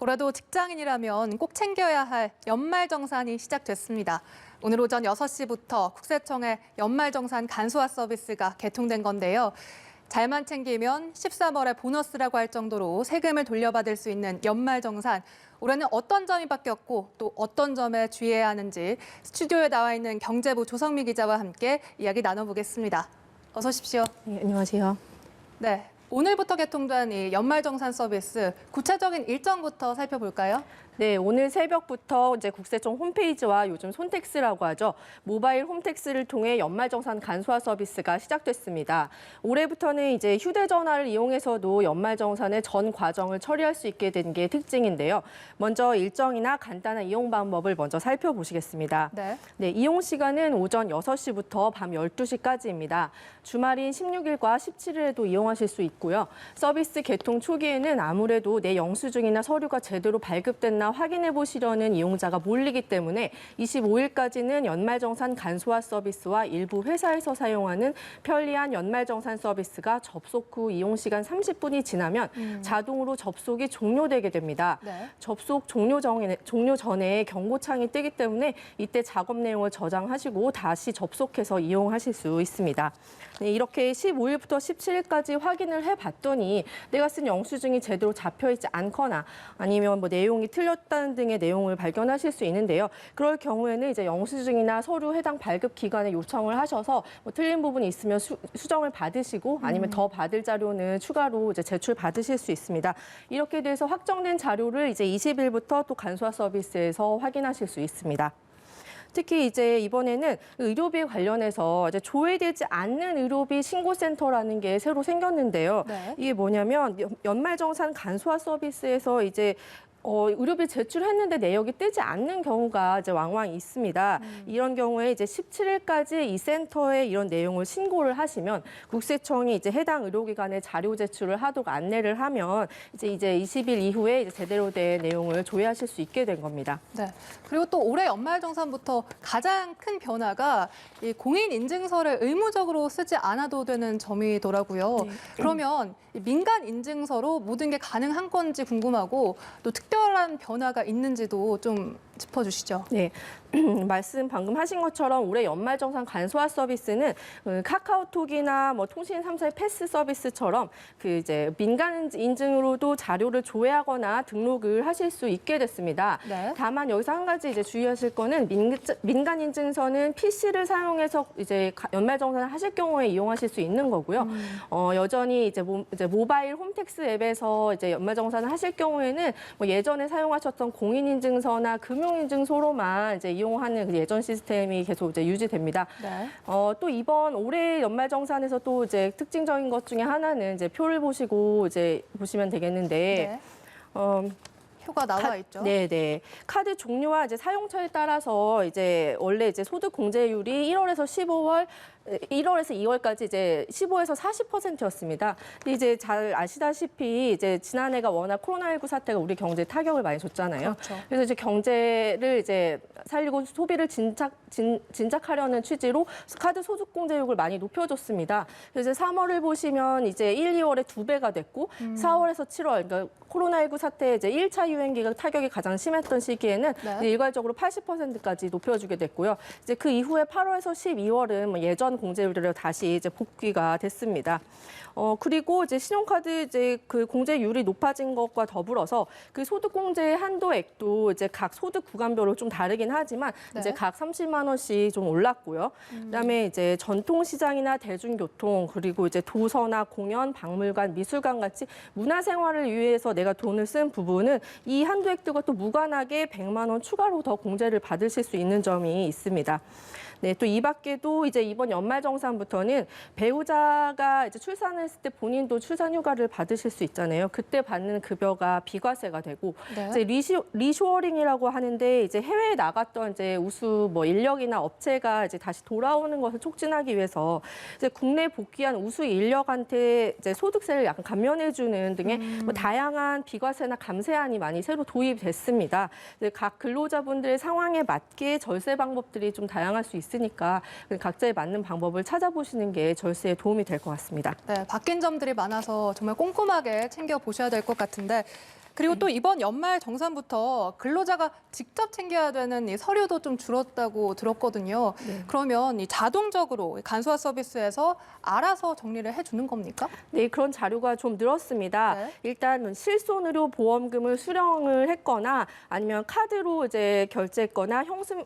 올해도 직장인이라면 꼭 챙겨야 할 연말정산이 시작됐습니다. 오늘 오전 6시부터 국세청의 연말정산 간소화 서비스가 개통된 건데요. 잘만 챙기면 13월에 보너스라고 할 정도로 세금을 돌려받을 수 있는 연말정산. 올해는 어떤 점이 바뀌었고 또 어떤 점에 주의해야 하는지 스튜디오에 나와 있는 경제부 조성미 기자와 함께 이야기 나눠보겠습니다. 어서 오십시오. 네, 안녕하세요. 네, 오늘부터 개통된 이 연말정산 서비스 구체적인 일정부터 살펴볼까요? 네, 오늘 새벽부터 이제 국세청 홈페이지와 요즘 손택스라고 하죠. 모바일 홈택스를 통해 연말정산 간소화 서비스가 시작됐습니다. 올해부터는 이제 휴대전화를 이용해서도 연말정산의 전 과정을 처리할 수 있게 된 게 특징인데요. 먼저 일정이나 간단한 이용 방법을 먼저 살펴보시겠습니다. 네, 이용 시간은 오전 6시부터 밤 12시까지입니다. 주말인 16일과 17일에도 이용하실 수 있고요. 서비스 개통 초기에는 아무래도 내 영수증이나 서류가 제대로 발급됐나 확인해 보시려는 이용자가 몰리기 때문에 25일까지는 연말정산 간소화 서비스와 일부 회사에서 사용하는 편리한 연말정산 서비스가 접속 후 이용 시간 30분이 지나면 자동으로 접속이 종료되게 됩니다. 네. 접속 종료 전에 경고창이 뜨기 때문에 이때 작업 내용을 저장하시고 다시 접속해서 이용하실 수 있습니다. 네, 이렇게 15일부터 17일까지 확인을 해봤더니 내가 쓴 영수증이 제대로 잡혀있지 않거나 아니면 뭐 내용이 틀렸다는 등의 내용을 발견하실 수 있는데요. 그럴 경우에는 이제 영수증이나 서류 해당 발급 기관에 요청을 하셔서 뭐 틀린 부분이 있으면 수정을 받으시고 아니면 더 받을 자료는 추가로 이제 제출 받으실 수 있습니다. 이렇게 돼서 확정된 자료를 이제 20일부터 또 간소화 서비스에서 확인하실 수 있습니다. 특히 이제 이번에는 의료비 관련해서 이제 조회되지 않는 의료비 신고센터라는 게 새로 생겼는데요. 네. 이게 뭐냐면 연말정산 간소화 서비스에서 이제 의료비 제출했는데 내역이 뜨지 않는 경우가 이제 왕왕 있습니다. 이런 경우에 이제 17일까지 이 센터에 이런 내용을 신고를 하시면 국세청이 이제 해당 의료기관에 자료 제출을 하도록 안내를 하면 이제 20일 이후에 이제 제대로 된 내용을 조회하실 수 있게 된 겁니다. 네. 그리고 또 올해 연말정산부터 가장 큰 변화가 이 공인인증서를 의무적으로 쓰지 않아도 되는 점이더라고요. 네. 그러면 이 민간 인증서로 모든 게 가능한 건지 궁금하고 또 특별한 변화가 있는지도 좀 짚어주시죠. 네, 말씀 방금 하신 것처럼 올해 연말정산 간소화 서비스는 카카오톡이나 뭐 통신 3사의 패스 서비스처럼 그 이제 민간 인증으로도 자료를 조회하거나 등록을 하실 수 있게 됐습니다. 네. 다만 여기서 한 가지 이제 주의하실 거는 민간 인증서는 PC를 사용해서 이제 연말정산을 하실 경우에 이용하실 수 있는 거고요. 여전히 이제 모바일 홈택스 앱에서 이제 연말정산을 하실 경우에는 뭐 예전에 사용하셨던 공인인증서나 금융인증서로만 이제 이용하는 그 예전 시스템이 계속 이제 유지됩니다. 네. 또 이번 올해 연말정산에서 또 이제 특징적인 것 중에 하나는 이제 표를 보시고 이제 보시면 되겠는데, 네. 표가 나와 있죠. 네. 카드 종류와 이제 사용처에 따라서 이제 원래 이제 소득 공제율이 1월에서 2월까지 이제 15에서 40%였습니다. 근데 이제 잘 아시다시피 이제 지난해가 워낙 코로나19 사태가 우리 경제에 타격을 많이 줬잖아요. 그렇죠. 그래서 이제 경제를 이제 살리고 소비를 진작하려는 취지로 카드 소득 공제율을 많이 높여줬습니다. 그래서 3월을 보시면 이제 1, 2월에 2배가 됐고 4월에서 7월, 그러니까 코로나19 사태 이제 1차 유행기가 타격이 가장 심했던 시기에는 네. 일괄적으로 80%까지 높여주게 됐고요. 이제 그 이후에 8월에서 12월은 뭐 예전 공제율대로 다시 이제 복귀가 됐습니다. 그리고 이제 신용카드 이제 그 공제율이 높아진 것과 더불어서 그 소득 공제 한도액도 이제 각 소득 구간별로 좀 다르긴 하지만 네. 이제 각 30만 원씩 좀 올랐고요. 그다음에 이제 전통시장이나 대중교통 그리고 이제 도서나 공연, 박물관, 미술관 같이 문화생활을 위해서 내가 돈을 쓴 부분은 이 한도액들과 또 무관하게 100만 원 추가로 더 공제를 받으실 수 있는 점이 있습니다. 네, 또 이 밖에도 이제 이번 연말정산부터는 배우자가 이제 출산했을 때 본인도 출산휴가를 받으실 수 있잖아요. 그때 받는 급여가 비과세가 되고 네. 이제 리쇼어링이라고 하는데 이제 해외에 나갔던 이제 우수 뭐 인력이나 업체가 이제 다시 돌아오는 것을 촉진하기 위해서 이제 국내 복귀한 우수 인력한테 이제 소득세를 약간 감면해주는 등의 뭐 다양한 비과세나 감세안이 많이 새로 도입됐습니다. 각 근로자분들의 상황에 맞게 절세 방법들이 좀 다양할 수 있으니까 각자에 맞는 방법을 찾아보시는 게 절세에 도움이 될 것 같습니다. 네, 바뀐 점들이 많아서 정말 꼼꼼하게 챙겨보셔야 될 것 같은데 그리고 또 이번 연말 정산부터 근로자가 직접 챙겨야 되는 이 서류도 좀 줄었다고 들었거든요. 네. 그러면 이 자동적으로 간소화 서비스에서 알아서 정리를 해주는 겁니까? 네, 그런 자료가 좀 늘었습니다. 네. 일단 실손으로 보험금을 수령을 했거나 아니면 카드로 이제 결제했거나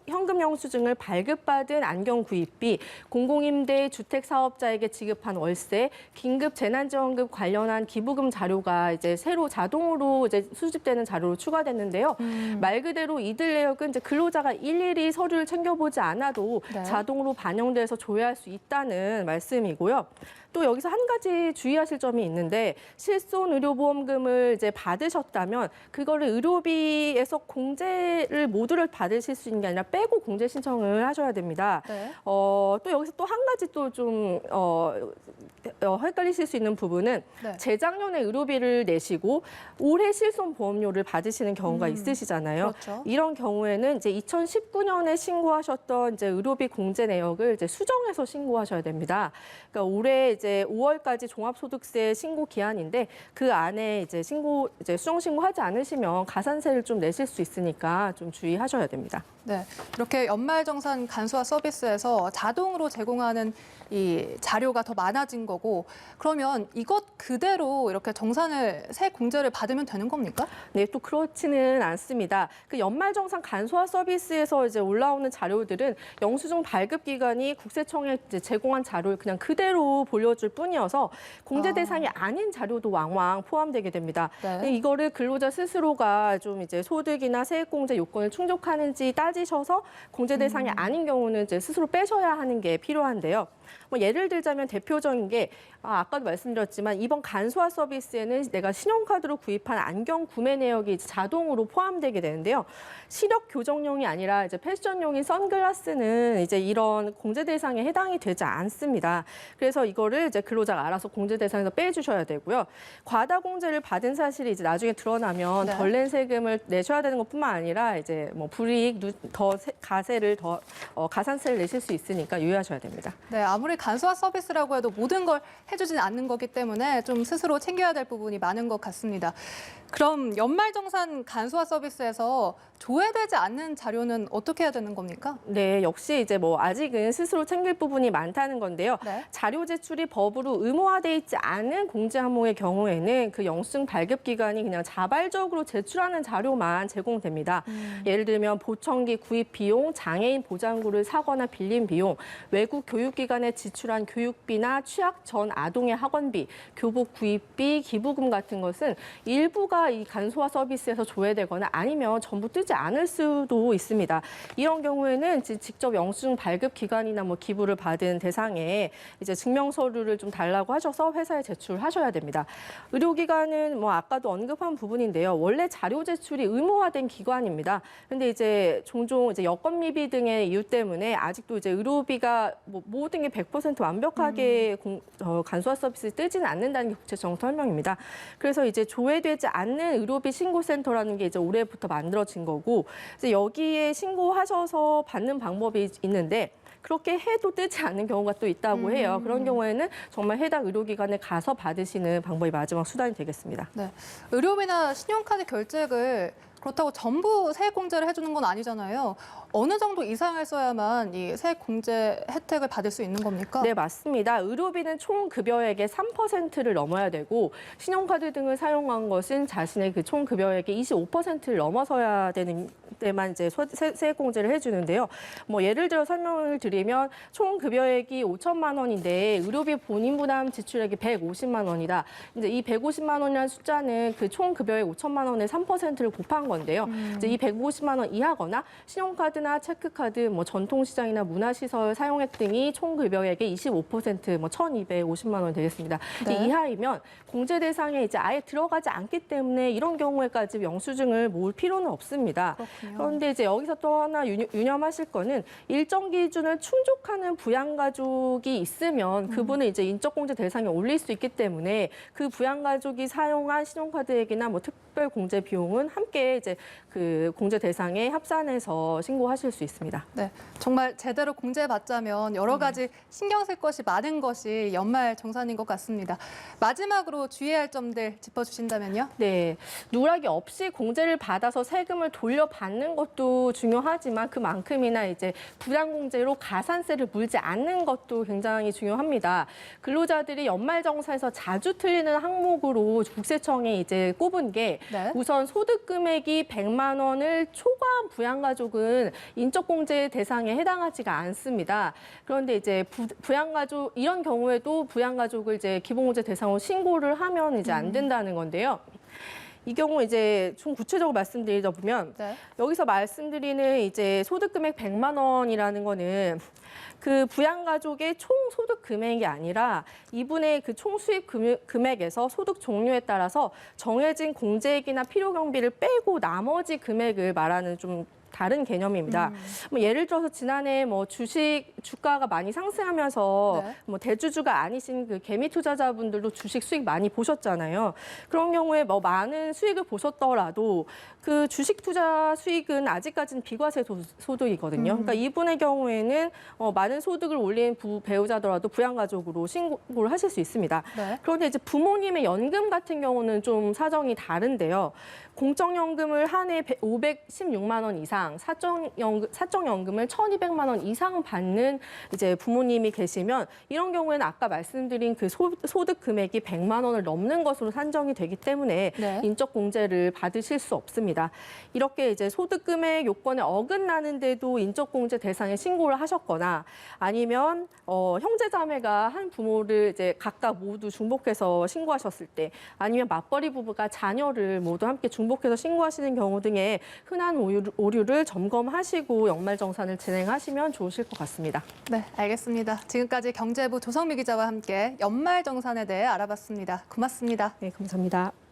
현금 영수증을 발급받은 안경 구입비, 공공임대 주택 사업자에게 지급한 월세, 긴급 재난지원금 관련한 기부금 자료가 이제 새로 자동으로 이제 수집되는 자료로 추가됐는데요. 말 그대로 이들 내역은 이제 근로자가 일일이 서류를 챙겨보지 않아도 네. 자동으로 반영돼서 조회할 수 있다는 말씀이고요. 또 여기서 한 가지 주의하실 점이 있는데 실손 의료보험금을 이제 받으셨다면 그거를 의료비에서 공제를 모두를 받으실 수 있는 게 아니라 빼고 공제 신청을 하셔야 됩니다. 네. 또 여기서 또 한 가지 또 좀 헷갈리실 수 있는 부분은 네. 재작년에 의료비를 내시고 올해 실손 보험료를 받으시는 경우가 있으시잖아요. 그렇죠. 이런 경우에는 이제 2019년에 신고하셨던 이제 의료비 공제 내역을 이제 수정해서 신고하셔야 됩니다. 그러니까 올해 이제 5월까지 종합소득세 신고 기한인데 그 안에 이제 수정 신고하지 않으시면 가산세를 좀 내실 수 있으니까 좀 주의하셔야 됩니다. 네, 이렇게 연말정산 간소화 서비스에서 자동으로 제공하는 이 자료가 더 많아진 거고, 그러면 이것 그대로 이렇게 새 공제를 받으면 되는 겁니까? 네, 또 그렇지는 않습니다. 그 연말정산 간소화 서비스에서 이제 올라오는 자료들은 영수증 발급 기관이 국세청에 이제 제공한 자료를 그냥 그대로 보여줄 뿐이어서 공제 대상이 아닌 자료도 왕왕 포함되게 됩니다. 네. 근데 이거를 근로자 스스로가 좀 이제 소득이나 세액공제 요건을 충족하는지 따지셔서 공제 대상이 아닌 경우는 이제 스스로 빼셔야 하는 게 필요한데요. 뭐 예를 들자면 대표적인 게 아까도 말씀드렸지만 이번 간소화 서비스에는 내가 신용카드로 구입한 안경 구매 내역이 이제 자동으로 포함되게 되는데요. 시력 교정용이 아니라 이제 패션용인 선글라스는 이제 이런 공제 대상에 해당이 되지 않습니다. 그래서 이거를 이제 근로자가 알아서 공제 대상에서 빼주셔야 되고요. 과다 공제를 받은 사실이 이제 나중에 드러나면 네. 덜 낸 세금을 내셔야 되는 것뿐만 아니라 이제 뭐 불이익 가산세를 내실 수 있으니까 유의하셔야 됩니다. 네, 아무리 간소화 서비스라고 해도 모든 걸 해주진 않는 거기 때문에 좀 스스로 챙겨야 될 부분이 많은 것 같습니다. 그럼 연말정산 간소화 서비스에서 조회되지 않는 자료는 어떻게 해야 되는 겁니까? 네, 역시 이제 뭐 아직은 스스로 챙길 부분이 많다는 건데요. 네. 자료 제출이 법으로 의무화돼 있지 않은 공제 항목의 경우에는 그 영수증 발급 기관이 그냥 자발적으로 제출하는 자료만 제공됩니다. 예를 들면 보청기 구입 비용, 장애인 보장구를 사거나 빌린 비용, 외국 교육기관에 지출한 교육비나 취학 전 아동의 학원비, 교복 구입비, 기부금 같은 것은 일부가 이 간소화 서비스에서 조회되거나 아니면 전부 뜨지 않을 수도 있습니다. 이런 경우에는 직접 영수증 발급 기관이나 뭐 기부를 받은 대상에 이제 증명 서류를 좀 달라고 하셔서 회사에 제출하셔야 됩니다. 의료기관은 뭐 아까도 언급한 부분인데요. 원래 자료 제출이 의무화된 기관입니다. 근데 이제 종종 이제 여건 미비 등의 이유 때문에 아직도 이제 의료비가 뭐 모든 게 100% 완벽하게 간소화 서비스 뜨지는 않는다는 게 국세청 설명입니다. 그래서 이제 조회되지 않는 의료비 신고센터라는 게 이제 올해부터 만들어진 거고 이제 여기에 신고하셔서 받는 방법이 있는데 그렇게 해도 뜨지 않는 경우가 또 있다고 해요. 그런 경우에는 정말 해당 의료기관에 가서 받으시는 방법이 마지막 수단이 되겠습니다. 네, 의료비나 신용카드 결제액을 그렇다고 전부 세액 공제를 해주는 건 아니잖아요. 어느 정도 이상을 써야만 이 세액 공제 혜택을 받을 수 있는 겁니까? 네, 맞습니다. 의료비는 총 급여액의 3%를 넘어야 되고 신용카드 등을 사용한 것은 자신의 그 총 급여액의 25%를 넘어서야 되는 때만 이제 세액 공제를 해주는데요. 뭐 예를 들어 설명을 드리면 총 급여액이 5천만 원인데 의료비 본인 부담 지출액이 150만 원이다. 이제 이 150만 원이라는 숫자는 그 총 급여액 5천만 원의 3%를 곱한 건데요. 이제 이 150만 원 이하거나 신용카드나 체크카드, 뭐 전통시장이나 문화시설 사용액 등이 총 급여액의 25%, 뭐 1,250만 원 되겠습니다. 네. 이하이면 공제 대상에 이제 아예 들어가지 않기 때문에 이런 경우에까지 영수증을 모을 필요는 없습니다. 그렇군요. 그런데 이제 여기서 또 하나 유념하실 거는 일정 기준을 충족하는 부양가족이 있으면 그분은 이제 인적공제 대상에 올릴 수 있기 때문에 그 부양가족이 사용한 신용카드액이나 뭐 특별 공제 비용은 함께 이제 그 공제 대상에 합산해서 신고하실 수 있습니다. 네, 정말 제대로 공제받자면 여러 가지 신경 쓸 것이 많은 것이 연말 정산인 것 같습니다. 마지막으로 주의해야 할 점들 짚어주신다면요? 네, 누락이 없이 공제를 받아서 세금을 돌려받는 것도 중요하지만 그만큼이나 이제 부당공제로 가산세를 물지 않는 것도 굉장히 중요합니다. 근로자들이 연말정산에서 자주 틀리는 항목으로 국세청이 이제 꼽은 게 네. 우선 소득 금액이 100만 원을 초과한 부양가족은 인적공제 대상에 해당하지가 않습니다. 그런데 이제 부양가족 이런 경우에도 부양가족을 이제 기본공제 대상으로 신고를 하면 이제 안 된다는 건데요. 이 경우 이제 좀 구체적으로 말씀드리다 보면 네. 여기서 말씀드리는 이제 소득 금액 100만 원이라는 거는 그 부양가족의 총 소득 금액이 아니라 이분의 그 총 수입 금액에서 소득 종류에 따라서 정해진 공제액이나 필요 경비를 빼고 나머지 금액을 말하는 좀 다른 개념입니다. 뭐 예를 들어서 지난해 뭐 주가가 많이 상승하면서 네. 뭐 대주주가 아니신 그 개미 투자자분들도 주식 수익 많이 보셨잖아요. 그런 경우에 뭐 많은 수익을 보셨더라도 그 주식 투자 수익은 아직까지는 비과세 소득이거든요. 그러니까 이분의 경우에는 많은 소득을 올린 배우자더라도 부양가족으로 신고를 하실 수 있습니다. 네. 그런데 이제 부모님의 연금 같은 경우는 좀 사정이 다른데요. 공적연금을 한 해 516만 원 이상, 사적연금을 1,200만 원 이상 받는 이제 부모님이 계시면 이런 경우에는 아까 말씀드린 그 소득 금액이 100만 원을 넘는 것으로 산정이 되기 때문에 네. 인적공제를 받으실 수 없습니다. 이렇게 이제 소득 금액 요건에 어긋나는데도 인적공제 대상에 신고를 하셨거나 아니면 형제자매가 한 부모를 이제 각각 모두 중복해서 신고하셨을 때 아니면 맞벌이 부부가 자녀를 모두 함께 중복해서 신고하시는 경우 등의 흔한 오류를 점검하시고 연말정산을 진행하시면 좋으실 것 같습니다. 네, 알겠습니다. 지금까지 경제부 조성미 기자와 함께 연말정산에 대해 알아봤습니다. 고맙습니다. 네, 감사합니다.